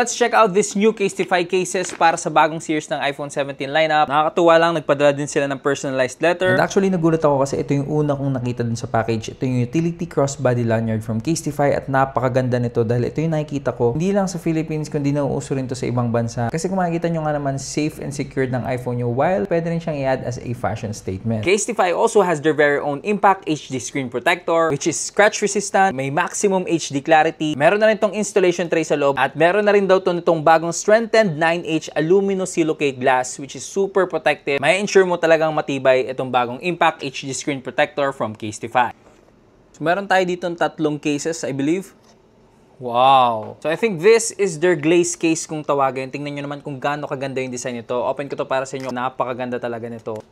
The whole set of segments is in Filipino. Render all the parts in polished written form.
Let's check out this new Casetify cases para sa bagong series ng iPhone 17 lineup. Nakakatuwa lang, nagpadala din sila ng personalized letter. And actually, nagulat ako kasi ito yung una kong nakita dun sa package. Ito yung utility crossbody lanyard from Casetify at napakaganda nito dahil ito yung nakikita ko hindi lang sa Philippines kundi nauuso rin to sa ibang bansa. Kasi kung makikita nyo nga naman, safe and secured ng iPhone nyo while pwede rin siyang i-add as a fashion statement. Casetify also has their very own Impact HD screen protector which is scratch resistant, may maximum HD clarity, meron na rin tong installation tray sa loob at meron na rin daw itong bagong strengthened 9H aluminum silicate glass which is super protective. May ensure mo talagang matibay itong bagong Impact HD screen protector from Casetify. So meron tayo dito ng tatlong cases, I believe. Wow! So I think this is their glaze case kung tawagin. Tingnan nyo naman kung gaano kaganda yung design nito. Open ko to para sa inyo. Napakaganda talaga nito.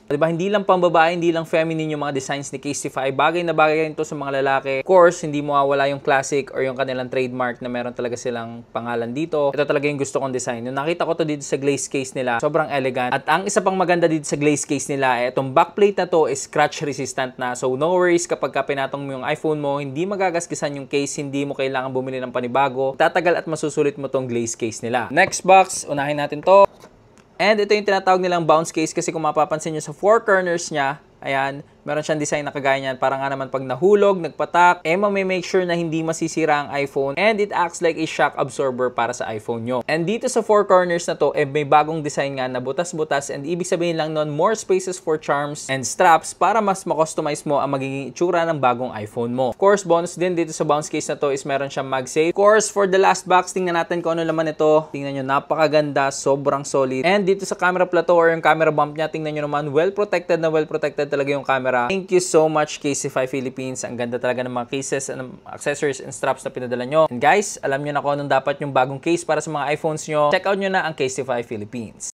Diba, hindi lang pambabae, hindi lang feminine yung mga designs ni Casetify. Bagay na bagay rin to sa mga lalaki. Of course, hindi mo mawala yung classic or yung kanilang trademark na meron talaga silang pangalan dito. Ito talaga yung gusto kong design. Nung nakita ko to dito sa glaze case nila, sobrang elegant. At ang isa pang maganda dito sa glaze case nila, itong backplate na to is scratch resistant na. So no worries kapag pinatong mo yung iPhone mo, hindi magagasgasan yung case, hindi mo kailangan bumili ng panibago. Tatagal at masusulit mo tong glaze case nila. Next box, unahin natin to. And ito yung tinatawag nilang bounce case kasi kung mapapansin nyo sa four corners niya, ayan, meron siyang design na kagaya niyan. Para nga naman pag nahulog, nagpatak, may make sure na hindi masisira ang iPhone. And it acts like a shock absorber para sa iPhone nyo. And dito sa four corners na to, may bagong design nga na butas-butas. And ibig sabihin lang nun, more spaces for charms and straps para mas makustomize mo ang magiging itsura ng bagong iPhone mo. Of course, bonus din dito sa bounce case na to is meron siyang MagSafe. Of course, for the last box, tingnan natin kung ano laman ito. Tingnan nyo, napakaganda, sobrang solid. And dito sa camera plateau or yung camera bump niya, tingnan nyo naman, well protected talaga yung camera. Thank you so much Casetify Philippines. Ang ganda talaga ng mga cases and accessories and straps na pinadala nyo. And guys, alam nyo na kung anong dapat yung bagong case para sa mga iPhones nyo. Check out nyo na ang Casetify Philippines.